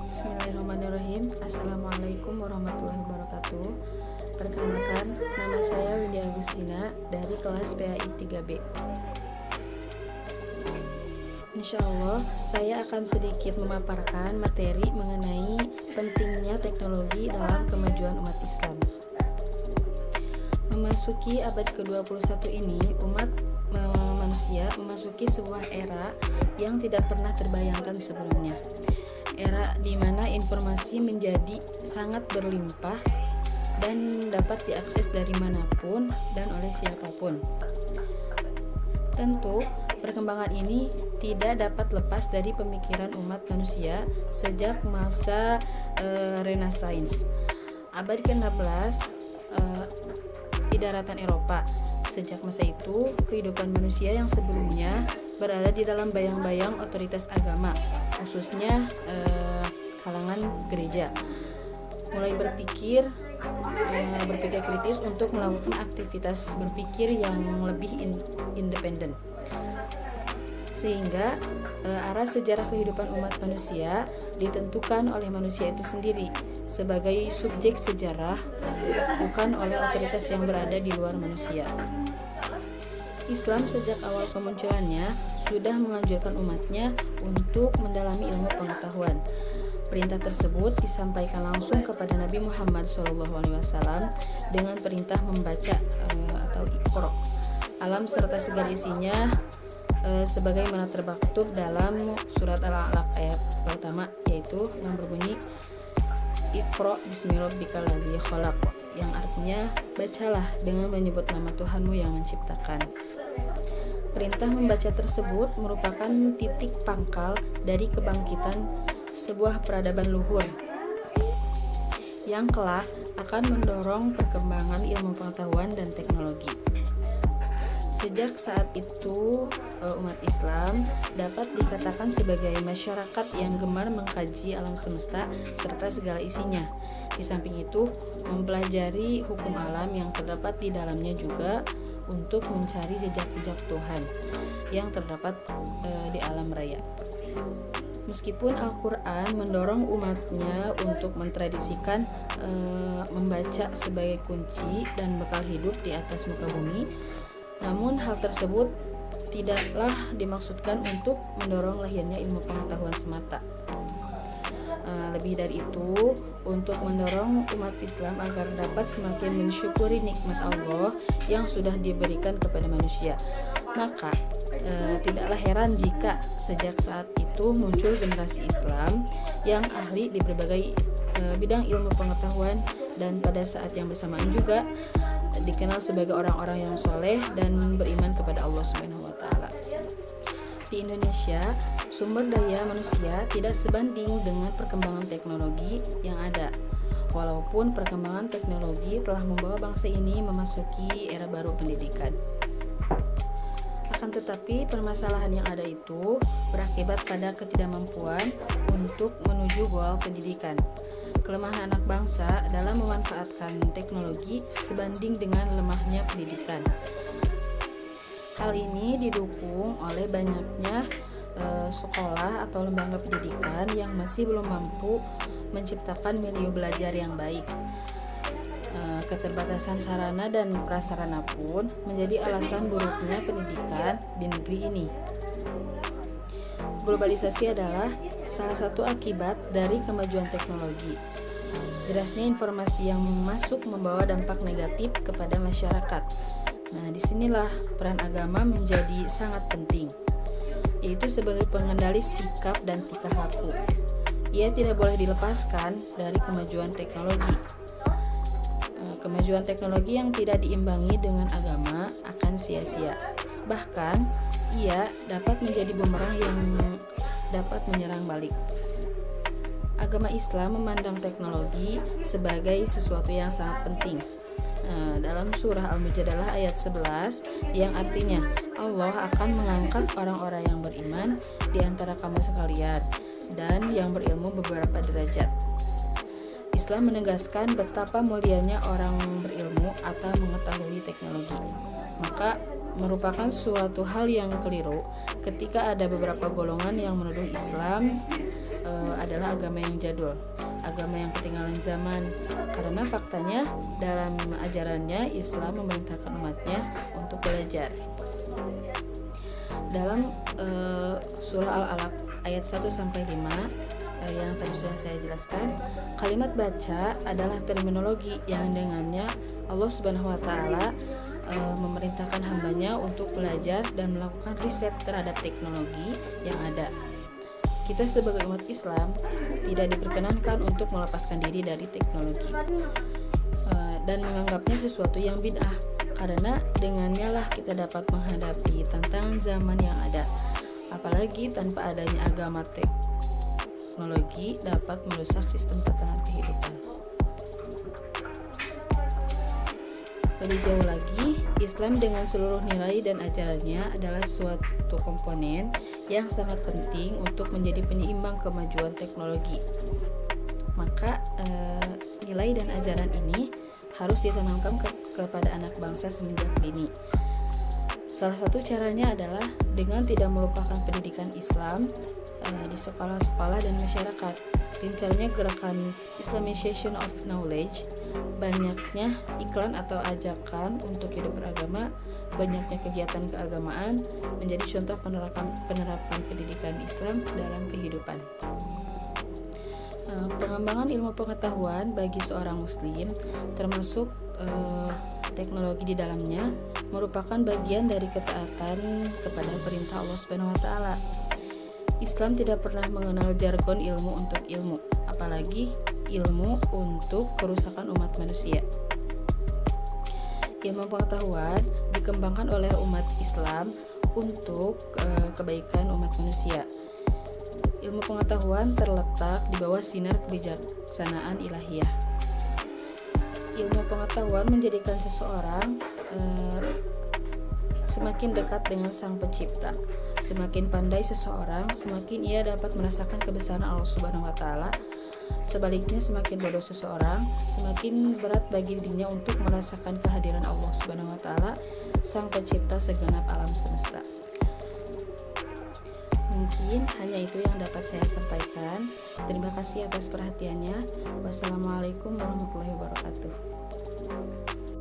Bismillahirrahmanirrahim. Assalamualaikum warahmatullahi wabarakatuh. Perkenalkan, nama saya Windy Agustina dari kelas PAI 3B. Insya Allah, saya akan sedikit memaparkan materi mengenai pentingnya teknologi dalam kemajuan umat Islam. Memasuki abad ke-21 ini, umat manusia memasuki sebuah era yang tidak pernah terbayangkan sebelumnya. Era di mana informasi menjadi sangat berlimpah dan dapat diakses dari manapun dan oleh siapapun. Tentu, perkembangan ini tidak dapat lepas dari pemikiran umat manusia sejak masa Renaissance. Abad ke-16 di daratan Eropa. Sejak masa itu, kehidupan manusia yang sebelumnya berada di dalam bayang-bayang otoritas agama, khususnya kalangan gereja, mulai berpikir kritis untuk melakukan aktivitas berpikir yang lebih independen. Sehingga arah sejarah kehidupan umat manusia ditentukan oleh manusia itu sendiri sebagai subjek sejarah, bukan oleh otoritas yang berada di luar manusia. Islam sejak awal kemunculannya sudah menganjurkan umatnya untuk mendalami ilmu pengetahuan. Perintah tersebut disampaikan langsung kepada Nabi Muhammad SAW dengan perintah membaca atau Iqra alam serta segala isinya, sebagaimana termaktub dalam surat Al-Alaq ayat pertama, yaitu yang berbunyi Iqra bismirabbikal ladzi khalaq, yang artinya bacalah dengan menyebut nama Tuhanmu yang menciptakan. Perintah membaca tersebut merupakan titik pangkal dari kebangkitan sebuah peradaban luhur yang kelak akan mendorong perkembangan ilmu pengetahuan dan teknologi. Sejak saat itu, umat Islam dapat dikatakan sebagai masyarakat yang gemar mengkaji alam semesta serta segala isinya. Di samping itu, mempelajari hukum alam yang terdapat di dalamnya juga untuk mencari jejak-jejak Tuhan yang terdapat di alam raya. Meskipun Al-Quran mendorong umatnya untuk mentradisikan membaca sebagai kunci dan bekal hidup di atas muka bumi, namun hal tersebut tidaklah dimaksudkan untuk mendorong lahirnya ilmu pengetahuan semata. Lebih dari itu, untuk mendorong umat Islam agar dapat semakin mensyukuri nikmat Allah yang sudah diberikan kepada manusia. Maka tidaklah heran jika sejak saat itu muncul generasi Islam yang ahli di berbagai bidang ilmu pengetahuan, dan pada saat yang bersamaan juga dikenal sebagai orang-orang yang soleh dan beriman kepada Allah Subhanahu wa Ta'ala. Di Indonesia, sumber daya manusia tidak sebanding dengan perkembangan teknologi yang ada. Walaupun perkembangan teknologi telah membawa bangsa ini memasuki era baru pendidikan. Akan tetapi, permasalahan yang ada itu berakibat pada ketidakmampuan untuk menuju goal pendidikan. Kelemahan anak bangsa dalam memanfaatkan teknologi sebanding dengan lemahnya pendidikan. Hal ini didukung oleh banyaknya sekolah atau lembaga pendidikan yang masih belum mampu menciptakan milieu belajar yang baik. Keterbatasan sarana dan prasarana pun menjadi alasan buruknya pendidikan di negeri ini. Globalisasi adalah salah satu akibat dari kemajuan teknologi. Derasnya informasi yang masuk membawa dampak negatif kepada masyarakat. Nah, disinilah peran agama menjadi sangat penting, yaitu sebagai pengendali sikap dan tingkah laku. Ia tidak boleh dilepaskan dari kemajuan teknologi. Kemajuan teknologi yang tidak diimbangi dengan agama akan sia-sia. Bahkan, ia dapat menjadi bumerang yang dapat menyerang balik. Agama Islam memandang teknologi sebagai sesuatu yang sangat penting. Dalam surah Al-Mujadalah ayat 11 yang artinya Allah akan mengangkat orang-orang yang beriman di antara kamu sekalian dan yang berilmu beberapa derajat. Islam menegaskan betapa mulianya orang berilmu atau mengetahui teknologi. Maka merupakan suatu hal yang keliru ketika ada beberapa golongan yang menuduh Islam adalah agama yang jadul, agama yang ketinggalan zaman, karena faktanya dalam ajarannya Islam memerintahkan umatnya untuk belajar. Dalam surah Al-Alaq ayat 1-5 yang tadi sudah saya jelaskan, kalimat baca adalah terminologi yang dengannya Allah Subhanahu wa taala memerintahkan hambanya untuk belajar dan melakukan riset terhadap teknologi yang ada. Kita sebagai umat Islam tidak diperkenankan untuk melepaskan diri dari teknologi dan menganggapnya sesuatu yang bid'ah, karena dengannya lah kita dapat menghadapi tantangan zaman yang ada. Apalagi tanpa adanya agama, teknologi dapat merusak sistem tatanan kehidupan. Lebih jauh lagi, Islam dengan seluruh nilai dan ajarannya adalah suatu komponen yang sangat penting untuk menjadi penyeimbang kemajuan teknologi. Maka nilai dan ajaran ini harus ditanamkan kepada anak bangsa semenjak dini. Salah satu caranya adalah dengan tidak melupakan pendidikan Islam di sekolah-sekolah dan masyarakat. Gencarnya gerakan Islamization of Knowledge, banyaknya iklan atau ajakan untuk hidup beragama, banyaknya kegiatan keagamaan menjadi contoh penerapan pendidikan Islam dalam kehidupan. Pengembangan ilmu pengetahuan bagi seorang muslim, termasuk teknologi di dalamnya, merupakan bagian dari ketaatan kepada perintah Allah Subhanahu wa taala. Islam tidak pernah mengenal jargon ilmu untuk ilmu, apalagi ilmu untuk kerusakan umat manusia. Ilmu pengetahuan dikembangkan oleh umat Islam untuk kebaikan umat manusia. Ilmu pengetahuan terletak di bawah sinar kebijaksanaan ilahiyah. Ilmu pengetahuan menjadikan seseorang semakin dekat dengan Sang Pencipta. Semakin pandai seseorang, semakin ia dapat merasakan kebesaran Allah Subhanahu wa taala. Sebaliknya, semakin bodoh seseorang, semakin berat bagi dirinya untuk merasakan kehadiran Allah Subhanahu wa taala, Sang Pencipta segenap alam semesta. Mungkin hanya itu yang dapat saya sampaikan. Terima kasih atas perhatiannya. Wassalamualaikum warahmatullahi wabarakatuh.